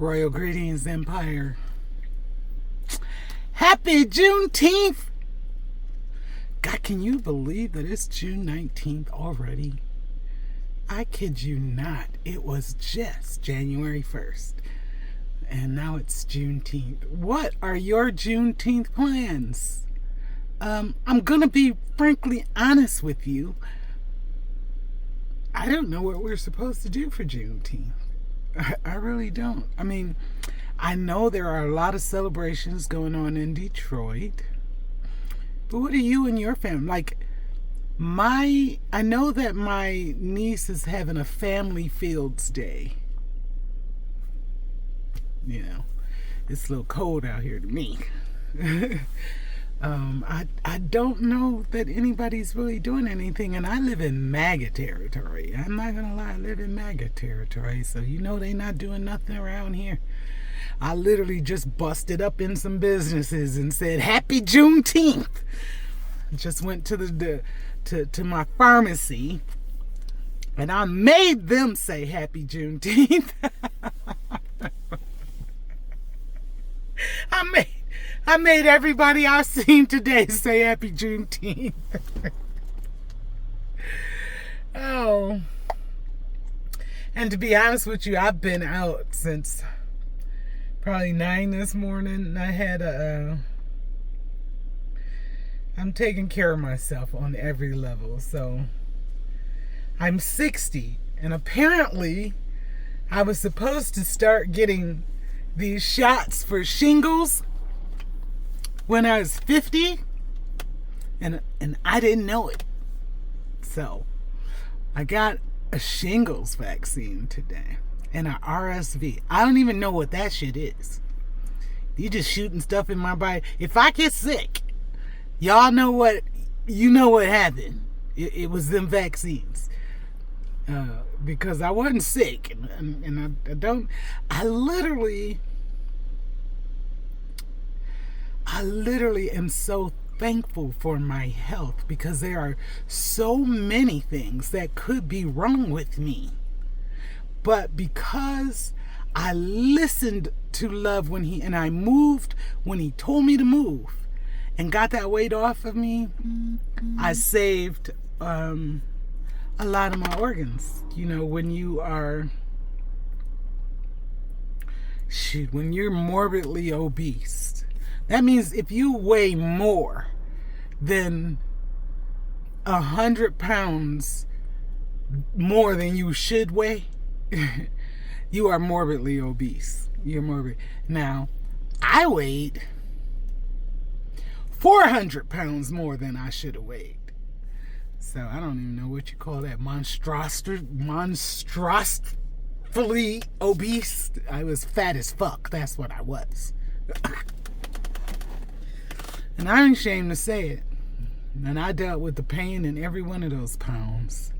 Royal greetings, Empire. Happy Juneteenth! God, can you believe that it's June 19th already? I kid you not. It was just January 1st. And now it's Juneteenth. What are your Juneteenth plans? I'm going to be frankly honest with you. I don't know what we're supposed to do for Juneteenth. I really don't. I mean, I know there are a lot of celebrations going on in Detroit. But what are you and your family? Like, I know that my niece is having a family fields day. You know, it's a little cold out here to me. I don't know that anybody's really doing anything, and I live in MAGA territory. I'm not gonna lie, I live in MAGA territory, so you know they not doing nothing around here. I literally just busted up in some businesses and said, Happy Juneteenth! Just went to to my pharmacy, and I made them say Happy Juneteenth. I made everybody I've seen today say Happy Juneteenth. Oh. And to be honest with you, I've been out since probably 9 this morning. I had I'm taking care of myself on every level. So I'm 60, and apparently I was supposed to start getting these shots for shingles when I was 50, and I didn't know it. So I got a shingles vaccine today and a RSV. I don't even know what that shit is. You just shooting stuff in my body. If I get sick, y'all know what happened. It was them vaccines. Because I wasn't sick, and I literally am so thankful for my health, because there are so many things that could be wrong with me. But because I listened to love and I moved when he told me to move and got that weight off of me, I saved a lot of my organs. You know, when you're morbidly obese, that means if you weigh more than 100 pounds more than you should weigh, you are morbidly obese. You're morbid. Now, I weighed 400 pounds more than I should have weighed. So I don't even know what you call that. Monstrosely obese. I was fat as fuck. That's what I was. And I ain't ashamed to say it. And I dealt with the pain in every one of those pounds.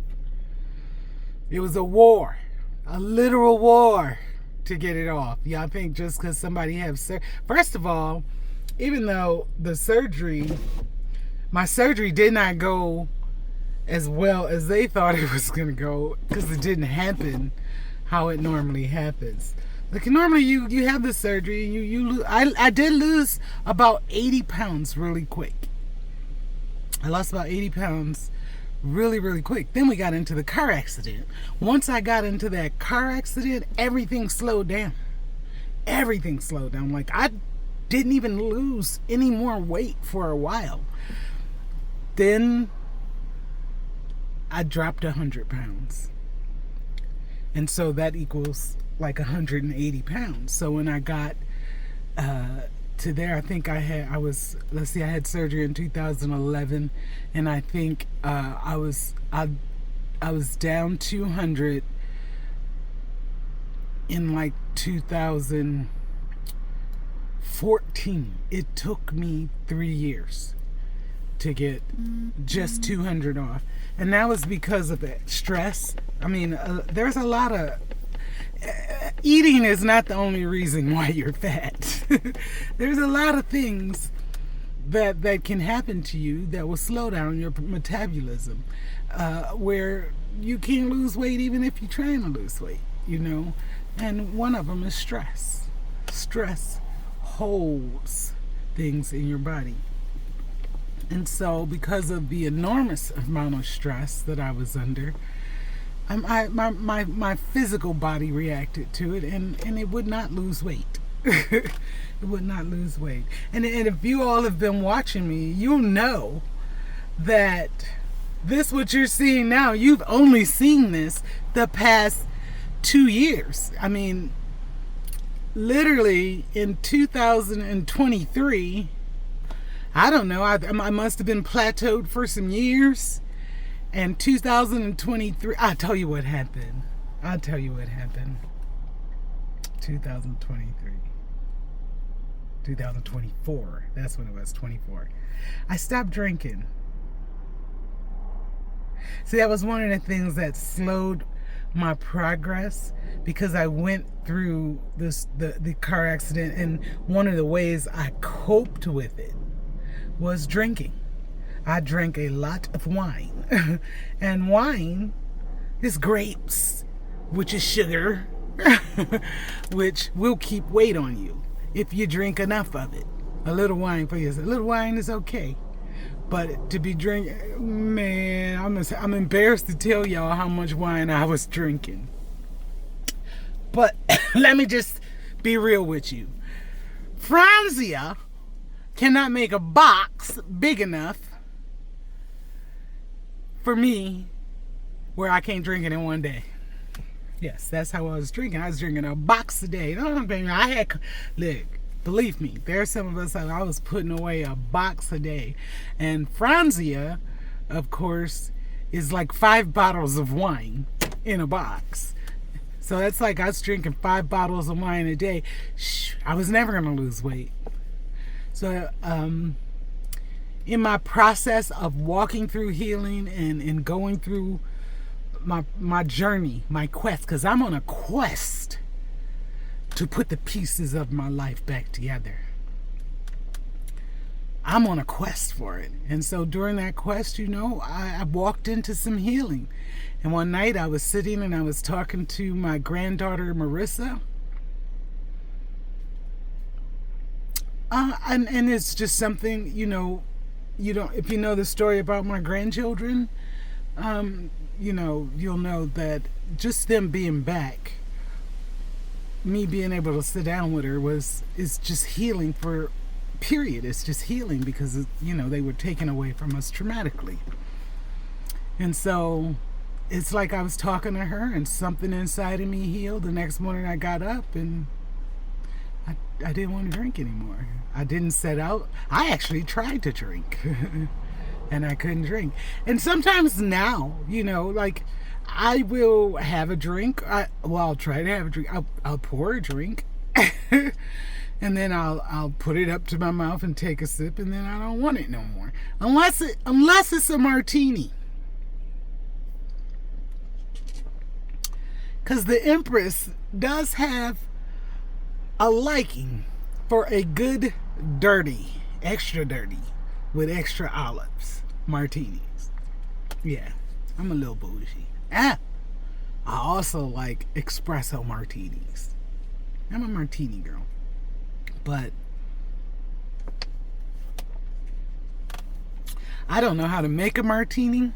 It was a war. A literal war to get it off. Y'all think just because somebody has surgery. First of all, even though my surgery did not go as well as they thought it was going to go, because it didn't happen how it normally happens. Like, normally you have the surgery and you lose. I did lose about 80 pounds really quick. I lost about 80 pounds really, really quick. Then we got into the car accident. Once I got into that car accident, everything slowed down. Everything slowed down. Like, I didn't even lose any more weight for a while. Then I dropped 100 pounds. And so that equals like 180 pounds. So when I got to there, I think I had surgery in 2011, and I think I was down 200 in like 2014. It took me 3 years to get just 200 off, and that was because of that stress. I mean, there's a lot of eating is not the only reason why you're fat. There's a lot of things that can happen to you that will slow down your metabolism, where you can't lose weight even if you're trying to lose weight. you know, and one of them is stress. Stress holds things in your body. And so, because of the enormous amount of stress that I was under, my physical body reacted to it, and it would not lose weight. It would not lose weight. And if you all have been watching me, you'll know that this, what you're seeing now, you've only seen this the past 2 years. I mean, literally in 2023, I don't know, I must have been plateaued for some years. And 2023, I'll tell you what happened. 2024, that's when it was, 24. I stopped drinking. See, that was one of the things that slowed my progress, because I went through the car accident, and one of the ways I coped with it was drinking. I drank a lot of wine. And wine is grapes, which is sugar, which will keep weight on you if you drink enough of it. A little wine for you. A little wine is okay. But to be drinking, man, I'm embarrassed to tell y'all how much wine I was drinking. But let me just be real with you. Franzia cannot make a box big enough for me where I can't drink it in one day. Yes, that's how I was drinking. I was drinking a box a day. Look, believe me, there are some of us that I was putting away a box a day. And Franzia, of course, is like 5 bottles of wine in a box. So that's like I was drinking 5 bottles of wine a day. I was never going to lose weight. So, in my process of walking through healing and going through my journey, my quest, because I'm on a quest to put the pieces of my life back together. I'm on a quest for it. And so during that quest, I walked into some healing. And one night I was sitting and I was talking to my granddaughter, Marissa. And it's just something, if you know the story about my grandchildren, you'll know that just them being back, me being able to sit down with her is just healing period. It's just healing because, they were taken away from us traumatically. And so it's like I was talking to her and something inside of me healed. The next morning I got up and I didn't want to drink anymore. I didn't set out. I actually tried to drink and I couldn't drink. And sometimes now, I will have a drink. I'll try to have a drink. I'll pour a drink and then I'll put it up to my mouth and take a sip, and then I don't want it no more. Unless it's a martini. Because the Empress does have a liking for a good extra dirty, with extra olives martinis. Yeah, I'm a little bougie. I also like espresso martinis. I'm a martini girl. But I don't know how to make a martini,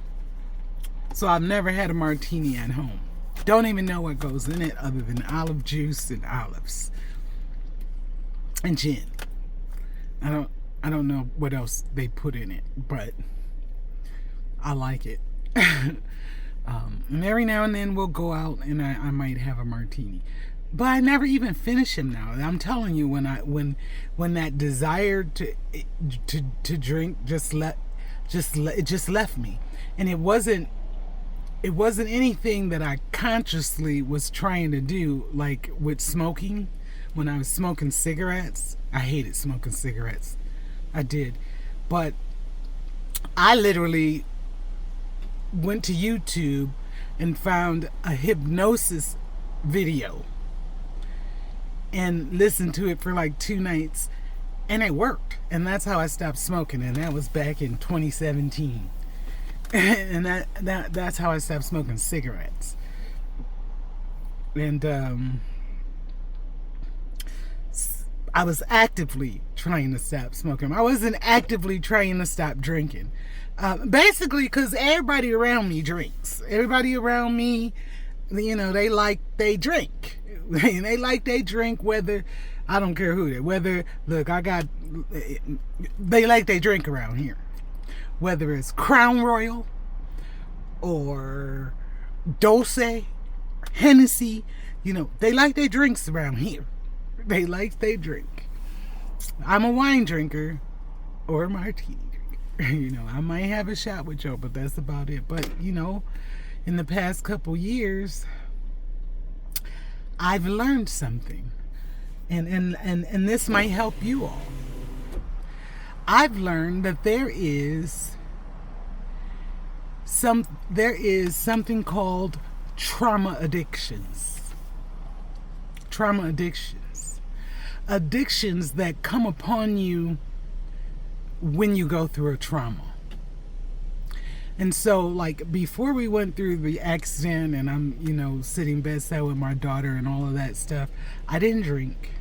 so I've never had a martini at home. Don't even know what goes in it other than olive juice and olives and gin. I don't know what else they put in it, but I like it. And every now and then we'll go out and I might have a martini, but I never even finish them now. I'm telling you, when that desire to drink just left me, and it wasn't anything that I consciously was trying to do, like with smoking. When I was smoking cigarettes, I hated smoking cigarettes. I did. But I literally went to YouTube and found a hypnosis video and listened to it for like 2 nights, and it worked. And that's how I stopped smoking, and that was back in 2017. And that's how I stopped smoking cigarettes. And I was actively trying to stop smoking. I wasn't actively trying to stop drinking. Basically, because everybody around me drinks. Everybody around me, they drink. They drink whether, I don't care who they, whether, look, they like they drink around here. Whether it's Crown Royal or Dulce, Hennessy, they like their drinks around here. They like they drink. I'm a wine drinker or a martini drinker. I might have a shot with Joe, but that's about it. But, in the past couple years, I've learned something. And this might help you all. I've learned that there is something called trauma addictions. Trauma addictions. Addictions that come upon you when you go through a trauma. And so, like, before we went through the accident and I'm, sitting bedside with my daughter and all of that stuff, I didn't drink.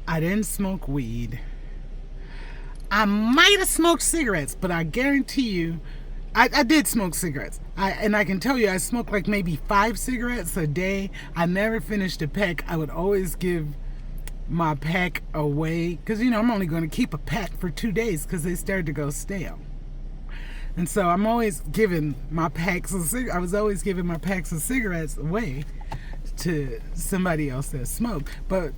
I didn't smoke weed. I might have smoked cigarettes, but I guarantee you, I did smoke cigarettes. And I can tell you, I smoked like maybe 5 cigarettes a day. I never finished a pack. I would always give my pack away because, I'm only going to keep a pack for 2 days because they started to go stale. And so I'm always giving my packs of cigarettes. I was always giving my packs of cigarettes away to somebody else that smoked. But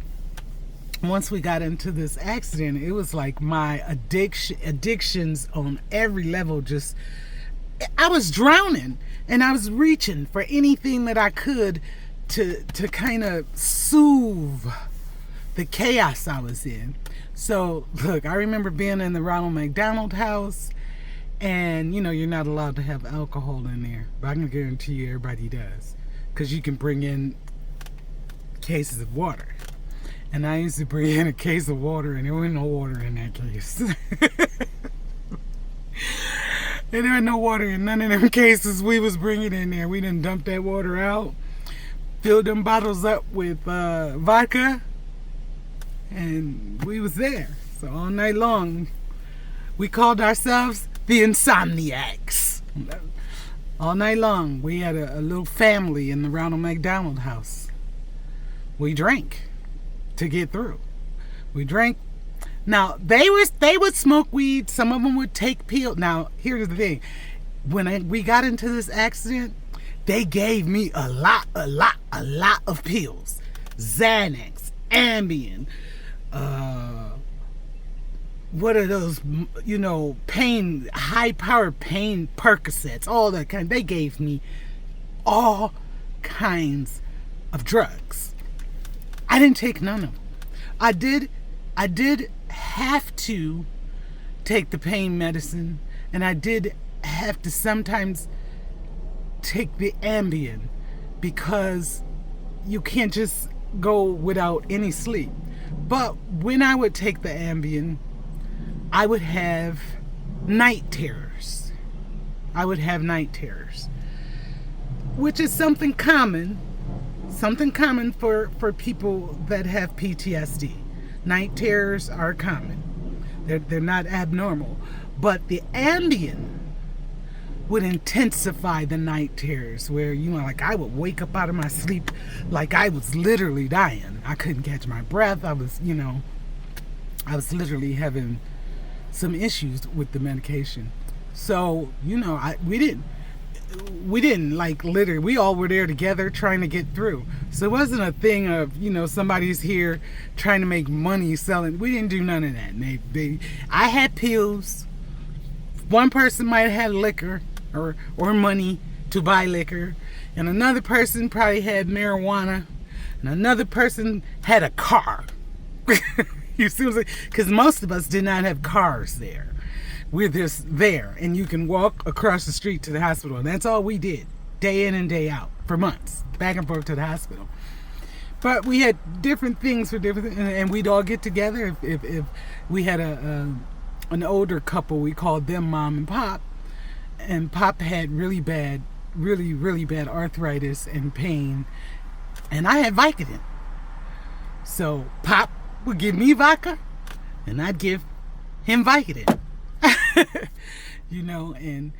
once we got into this accident, it was like my addictions on every level I was drowning, and I was reaching for anything that I could to kind of soothe the chaos I was in. So, look, I remember being in the Ronald McDonald House, and, you're not allowed to have alcohol in there. But I can guarantee you everybody does, because you can bring in cases of water. And I used to bring in a case of water, and there wasn't no water in that case. And there was no water in none of them cases we was bringing in there. We done dumped that water out, filled them bottles up with vodka, and we was there. So all night long, we called ourselves the Insomniacs. All night long, we had a little family in the Ronald McDonald House. We drank to get through. We drank. Now, they would smoke weed. Some of them would take pills. Now, here's the thing. When we got into this accident, they gave me a lot of pills. Xanax, Ambien, what are those, high-powered pain Percocets, all that kind. They gave me all kinds of drugs. I didn't take none of them. I did have to take the pain medicine, and I did have to sometimes take the Ambien because you can't just go without any sleep. But when I would take the Ambien, I would have night terrors. Which is something common for people that have PTSD. Night terrors are common. They're not abnormal. But the Ambien would intensify the night terrors where, like I would wake up out of my sleep like I was literally dying. I couldn't catch my breath. I was literally having some issues with the medication. So, we didn't like literally, we all were there together trying to get through. So it wasn't a thing of, somebody's here trying to make money selling. We didn't do none of that. I had pills. One person might have had liquor or money to buy liquor, and another person probably had marijuana, and another person had a car. You see what I'm saying? Because most of us did not have cars there. We're just there, and you can walk across the street to the hospital, and that's all we did, day in and day out, for months, back and forth to the hospital. But we had different things for different, and we'd all get together. If we had an older couple, we called them Mom and Pop, and Pop had really bad arthritis and pain, and I had Vicodin. So Pop would give me vodka, and I'd give him Vicodin. And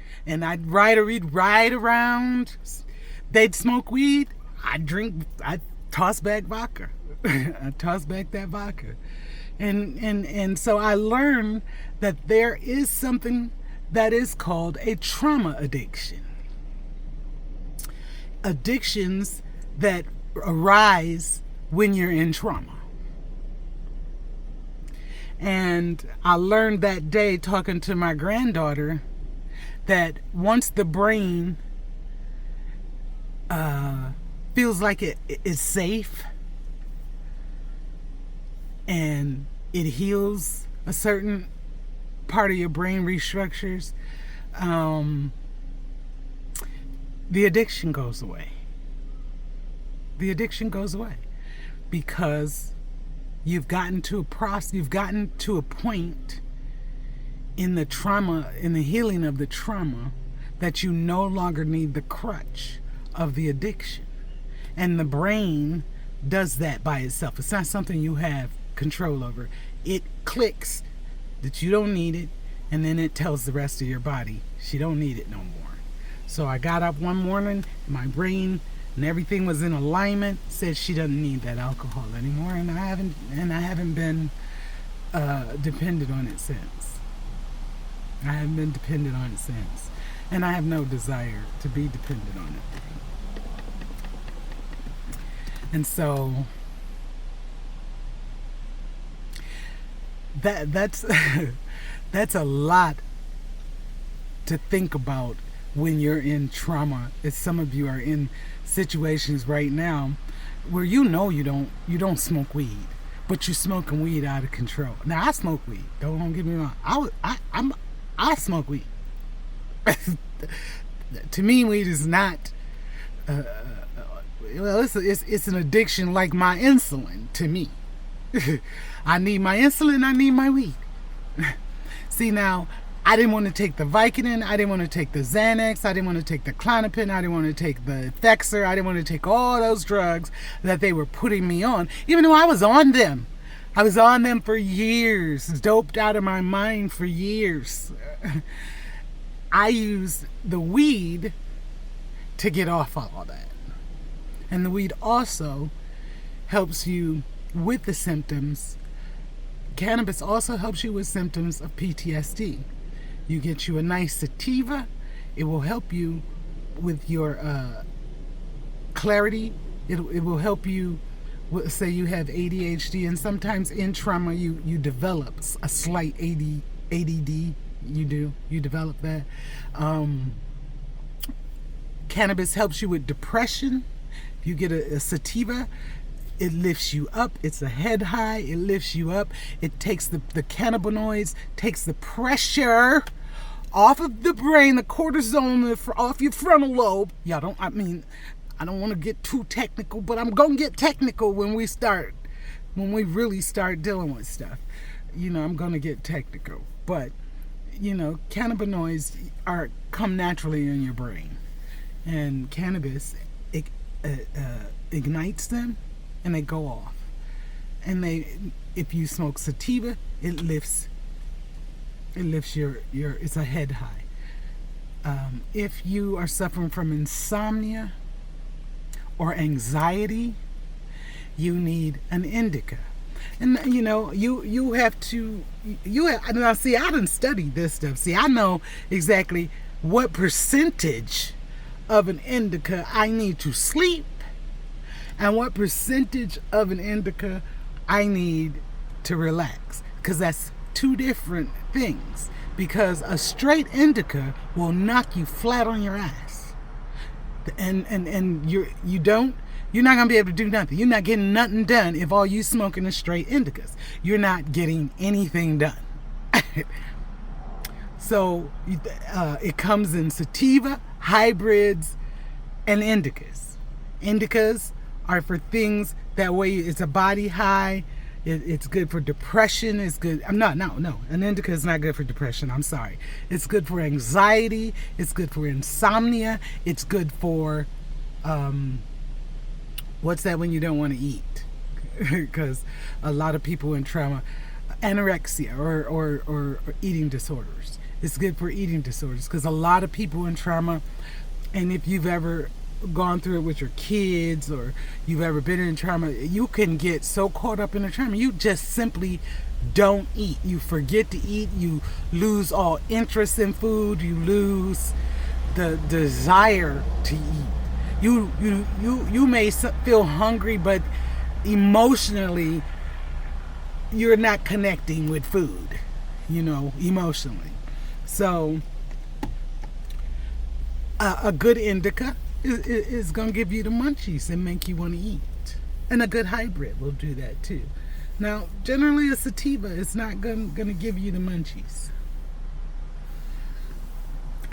we'd ride around. They'd smoke weed. I'd toss back vodka. I'd toss back that vodka. And so I learned that there is something that is called a trauma addiction. Addictions that arise when you're in trauma. And I learned that day talking to my granddaughter that once the brain feels like it is safe and it heals, a certain part of your brain restructures, the addiction goes away. The addiction goes away because you've gotten to a point in the trauma, in the healing of the trauma, that you no longer need the crutch of the addiction. And the brain does that by itself. It's not something you have control over. It clicks that you don't need it, and then it tells the rest of your body she don't need it no more. So I got up one morning, my brain and everything was in alignment, said she doesn't need that alcohol anymore, and I haven't been dependent on it since. I haven't been dependent on it since, and I have no desire to be dependent on it. And so that's that's a lot to think about when you're in trauma. As some of you are in situations right now where you don't smoke weed, but you're smoking weed out of control. Now I smoke weed. Don't get me wrong. I smoke weed. To me, weed is not. It's an addiction like my insulin to me. I need my insulin. I need my weed. See, now, I didn't want to take the Vicodin. I didn't want to take the Xanax. I didn't want to take the Klonopin. I didn't want to take the Thexer. I didn't want to take all those drugs that they were putting me on, even though I was on them. I was on them for years, doped out of my mind for years. I used the weed to get off all that. And the weed also helps you with the symptoms. Cannabis also helps you with symptoms of PTSD. You get you a nice sativa. It will help you with your clarity. It will help you, say you have ADHD, and sometimes in trauma you develop a slight ADD. You develop that. Cannabis helps you with depression. If you get a sativa, it lifts you up. It's a head high. It lifts you up. It takes the cannabinoids, takes the pressure off of the brain, the cortisone off your frontal lobe. I don't want to get too technical, but I'm going to get technical when we really start dealing with stuff. I'm going to get technical. But, cannabinoids come naturally in your brain. And cannabis ignites them, and they go off. And if you smoke sativa, it lifts your it's a head high. If you are suffering from insomnia or anxiety, you need an indica. And you have now see, I didn't study this stuff. See, I know exactly what percentage of an indica I need to sleep and what percentage of an indica I need to relax, because that's two different things. Because a straight indica will knock you flat on your ass, and you're not gonna be able to do nothing. You're not getting nothing done if all you smoking is straight indicas. You're not getting anything done. So it comes in sativa, hybrids, and indicas. Indicas are for things that way. It's a body high. It's good for depression. It's good. No. An indica is not good for depression. I'm sorry. It's good for anxiety. It's good for insomnia. It's good for What's that when you don't want to eat? Because a lot of people in trauma, anorexia or eating disorders. It's good for eating disorders because a lot of people in trauma, and if you've ever gone through it with your kids or you've ever been in trauma, you can get so caught up in the trauma you just simply don't eat. You forget to eat. You lose all interest in food. You lose the desire to eat. You may feel hungry, but emotionally you're not connecting with food, emotionally. So a good indica is going to give you the munchies and make you want to eat. And a good hybrid will do that too. Now, generally a sativa is not going to give you the munchies.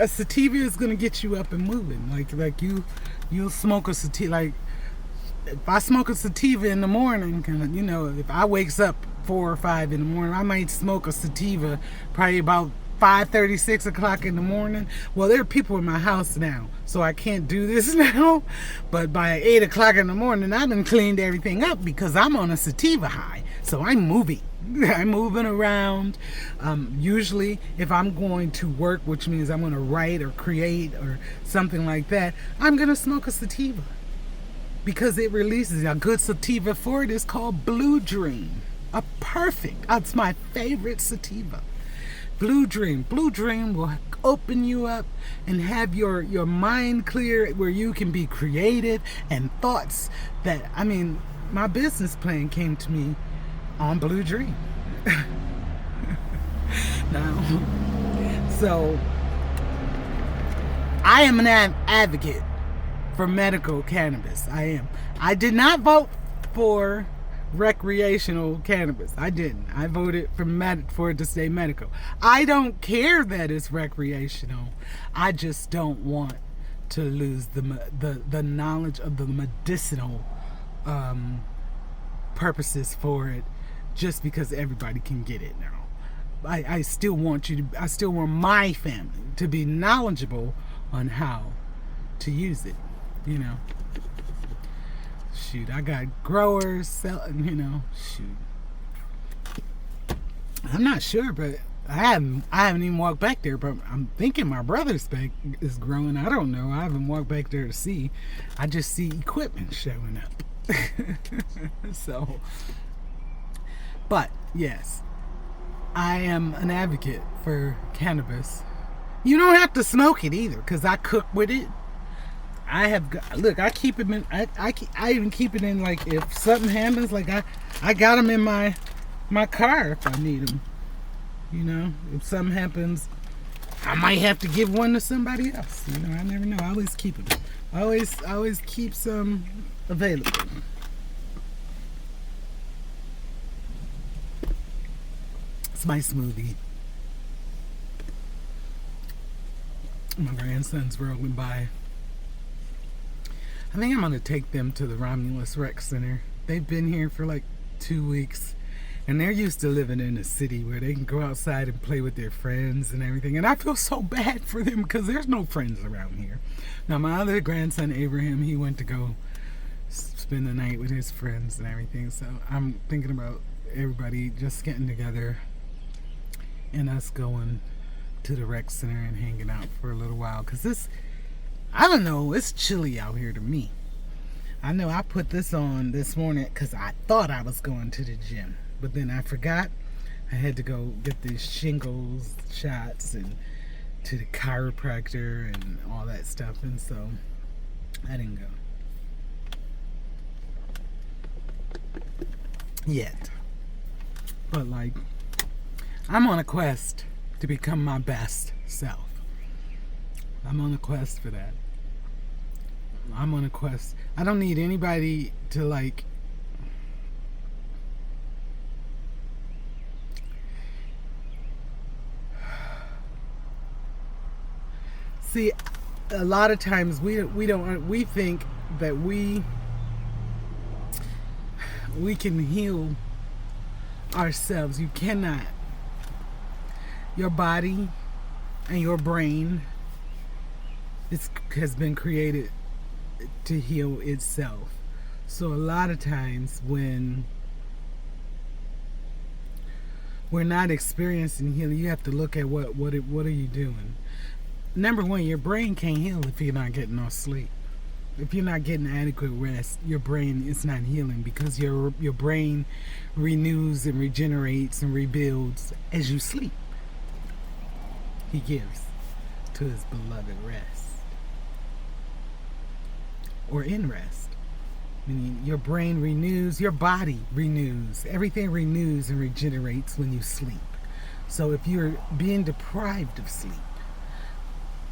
A sativa is going to get you up and moving. Like you'll smoke a sativa. Like if I smoke a sativa in the morning, if I wakes up 4 or 5 in the morning, I might smoke a sativa probably about 5:30, 6 o'clock in the morning. Well, there are people in my house now, so I can't do this now. But by 8 o'clock in the morning, I've been cleaned everything up because I'm on a sativa high. So I'm moving. I'm moving around. Usually, if I'm going to work, which means I'm going to write or create or something like that, I'm going to smoke a sativa because it releases. A good sativa for it is called Blue Dream. That's my favorite sativa. Blue Dream. Blue Dream will open you up and have your mind clear where you can be creative and thoughts that, my business plan came to me on Blue Dream. Now, so I am an advocate for medical cannabis. I am. I did not vote for recreational cannabis. I didn't. I voted for it to stay medical. I don't care that it's recreational. I just don't want to lose the knowledge of the medicinal purposes for it just because everybody can get it now. I still want my family to be knowledgeable on how to use it, Shoot, I got growers selling, shoot. I'm not sure, but I haven't even walked back there, but I'm thinking my brother's back is growing. I don't know. I haven't walked back there to see. I just see equipment showing up. So, but yes, I am an advocate for cannabis. You don't have to smoke it either, because I cook with it. I keep it in. I even keep it in. Like if something happens, like I got them in my car if I need them. If something happens, I might have to give one to somebody else. I never know. I always keep it. I always keep some available. It's my smoothie. My grandson's rolling by. I think I'm going to take them to the Romulus Rec Center. They've been here for like 2 weeks. And they're used to living in a city where they can go outside and play with their friends and everything. And I feel so bad for them because there's no friends around here. Now, my other grandson, Abraham, he went to go spend the night with his friends and everything. So I'm thinking about everybody just getting together and us going to the rec center and hanging out for a little while. Because I don't know, it's chilly out here to me. I know I put this on this morning because I thought I was going to the gym. But then I forgot. I had to go get these shingles shots and to the chiropractor and all that stuff. And so I didn't go. Yet. But I'm on a quest to become my best self. I'm on a quest for that. I'm on a quest. I don't need anybody to see, a lot of times we think that we can heal ourselves. You cannot. Your body and your brain has been created to heal itself. So a lot of times when we're not experiencing healing, you have to look at what are you doing. Number one, your brain can't heal if you're not getting no sleep. If you're not getting adequate rest, your brain is not healing, because your brain renews and regenerates and rebuilds as you sleep. He gives to his beloved rest, or in rest. Meaning your brain renews, your body renews, everything renews and regenerates when you sleep. So if you're being deprived of sleep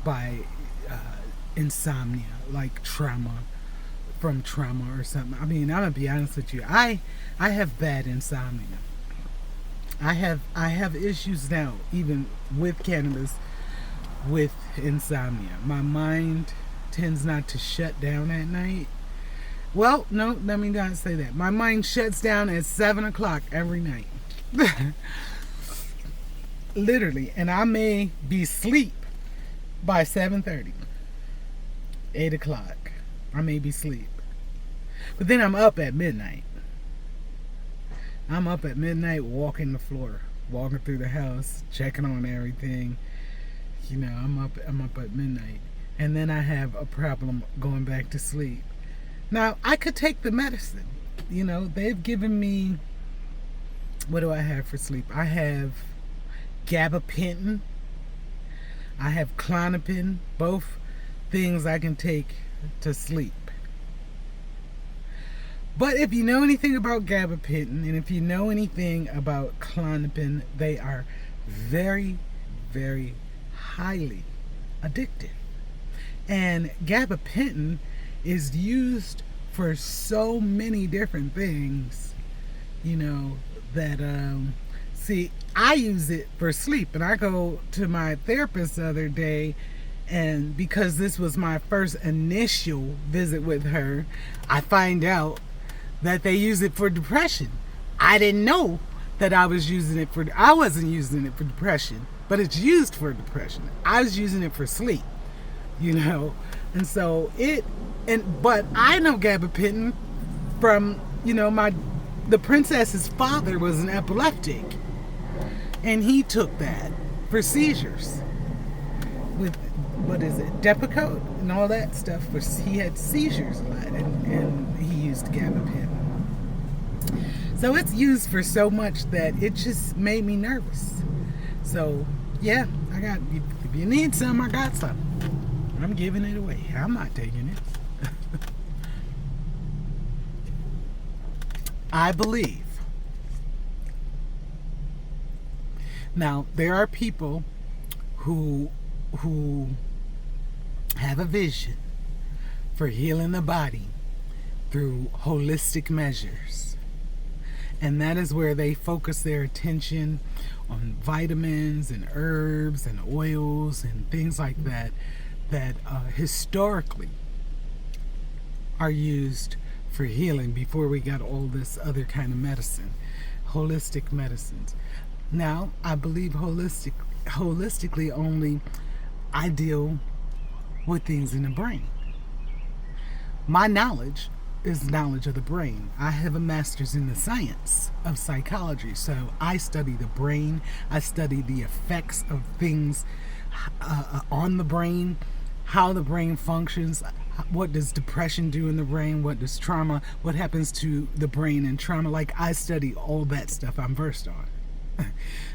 by insomnia, like trauma or something. I mean, I'm gonna be honest with you. I have bad insomnia. I have issues now, even with cannabis, with insomnia. My mind tends not to shut down at night. Well, no, let me not say that. My mind shuts down at 7 o'clock every night. Literally. And I may be asleep by 7:30. 8 o'clock. I may be asleep. But then I'm up at midnight. I'm up at midnight walking the floor, walking through the house, checking on everything. You know, I'm up at midnight. And then I have a problem going back to sleep. Now, I could take the medicine. You know, they've given me, what do I have for sleep? I have gabapentin. I have Klonopin. Both things I can take to sleep. But if you know anything about gabapentin, and if you know anything about Klonopin, they are very, very highly addictive. And gabapentin is used for so many different things, you know, that see, I use it for sleep. And I go to my therapist the other day, and because this was my first initial visit with her, I find out that they use it for depression. I didn't know that I wasn't using it for depression, but it's used for depression. I was using it for sleep, you know. And so but I know gabapentin from, you know, the princess's father was an epileptic, and he took that for seizures with, what is it, Depakote and all that stuff. He had seizures a lot, and he used gabapentin. So it's used for so much that it just made me nervous. So yeah, if you need some, I got some. I'm giving it away. I'm not taking it. I believe. Now, there are people who have a vision for healing the body through holistic measures. And that is where they focus their attention on vitamins and herbs and oils and things like that historically are used for healing before we got all this other kind of medicine, holistic medicines. Now, I believe holistically only I deal with things in the brain. My knowledge is knowledge of the brain. I have a master's in the science of psychology, so I study the brain. I study the effects of things on the brain, how the brain functions, what does depression do in the brain, what does trauma, what happens to the brain in trauma. Like, I study all that stuff. I'm versed on.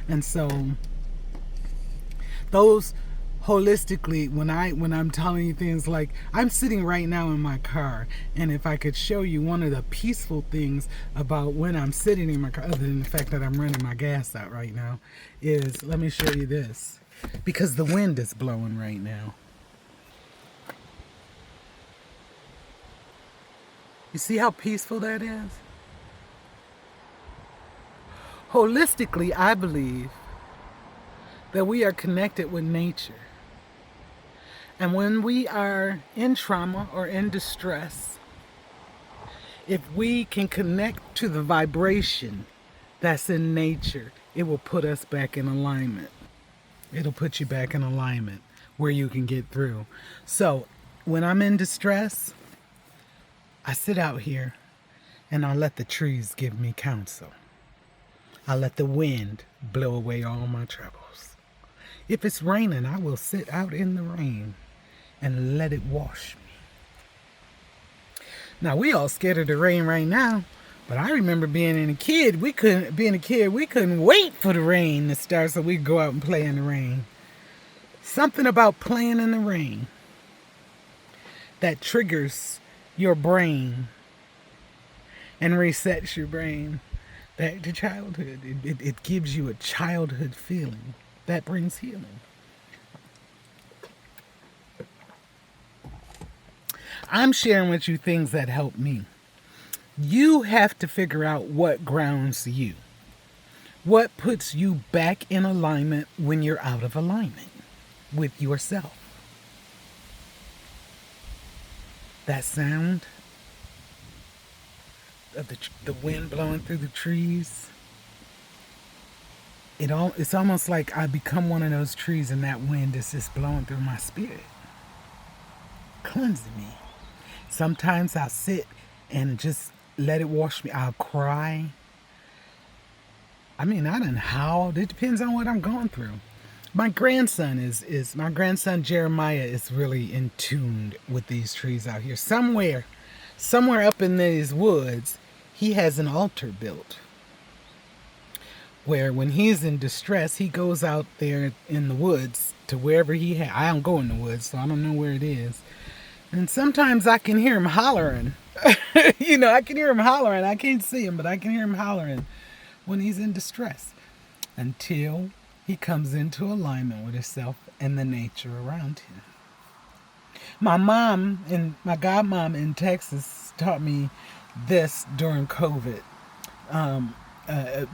And so those holistically, when I'm telling you things, like, I'm sitting right now in my car, and if I could show you one of the peaceful things about when I'm sitting in my car, other than the fact that I'm running my gas out right now, is, let me show you this, because the wind is blowing right now. You see how peaceful that is? Holistically, I believe that we are connected with nature. And when we are in trauma or in distress, if we can connect to the vibration that's in nature, it will put us back in alignment. It'll put you back in alignment where you can get through. So when I'm in distress, I sit out here and I let the trees give me counsel. I let the wind blow away all my troubles. If it's raining, I will sit out in the rain and let it wash me. Now, we all scared of the rain right now, but I remember being a kid, we couldn't wait for the rain to start so we could go out and play in the rain. Something about playing in the rain that triggers your brain and resets your brain back to childhood. It gives you a childhood feeling that brings healing. I'm sharing with you things that help me. You have to figure out what grounds you. What puts you back in alignment when you're out of alignment with yourself. That sound of the wind blowing through the trees. It's almost like I become one of those trees and that wind is just blowing through my spirit, cleansing me. Sometimes I'll sit and just let it wash me. I'll cry. I mean, I done howled. It depends on what I'm going through. My grandson my grandson Jeremiah is really in tune with these trees out here. Somewhere up in these woods, he has an altar built where when he's in distress, he goes out there in the woods to wherever I don't go in the woods, so I don't know where it is. And sometimes I can hear him hollering. I can hear him hollering. I can't see him, but I can hear him hollering when he's in distress until he comes into alignment with himself and the nature around him. My mom and my godmom in Texas taught me this during COVID.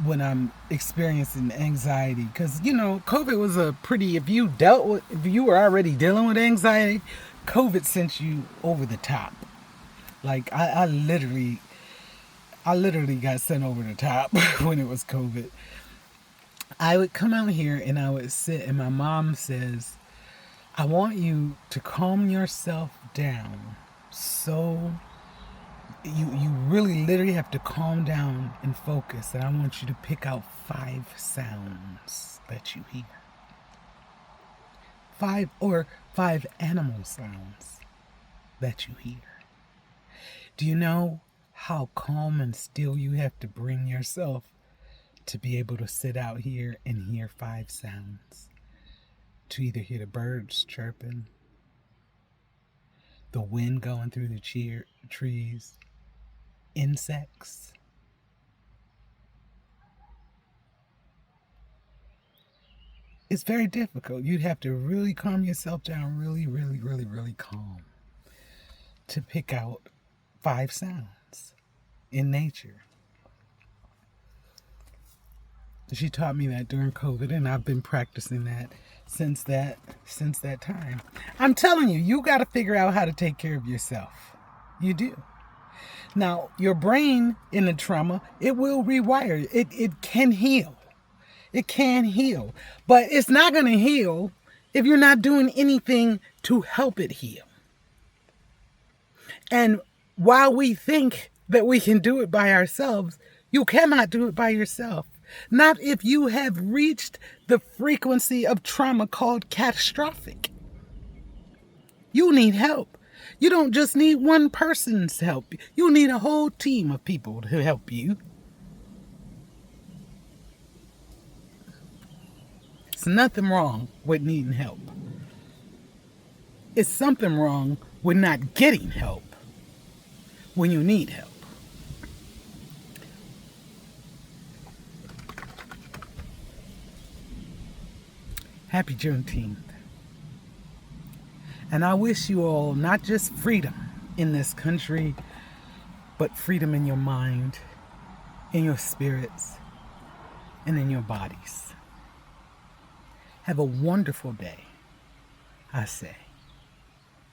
When I'm experiencing anxiety, because COVID was if you were already dealing with anxiety, COVID sent you over the top. Like I literally got sent over the top when it was COVID. I would come out here and I would sit, and my mom says, I want you to calm yourself down. So you really literally have to calm down and focus, and I want you to pick out 5 sounds that you hear. 5 animal sounds that you hear. Do you know how calm and still you have to bring yourself to be able to sit out here and hear 5 sounds? To either hear the birds chirping, the wind going through the trees, insects. It's very difficult. You'd have to really calm yourself down, really, really, really, really calm, to pick out 5 sounds in nature. She taught me that during COVID, and I've been practicing that since that time. I'm telling you, you got to figure out how to take care of yourself. You do. Now, your brain in a trauma, it will rewire. It can heal. It can heal. But it's not going to heal if you're not doing anything to help it heal. And while we think that we can do it by ourselves, you cannot do it by yourself. Not if you have reached the frequency of trauma called catastrophic. You need help. You don't just need one person's help. You need a whole team of people to help you. It's nothing wrong with needing help. It's something wrong with not getting help when you need help. Happy Junteenth. And I wish you all not just freedom in this country, but freedom in your mind, in your spirits, and in your bodies. Have a wonderful day, I say.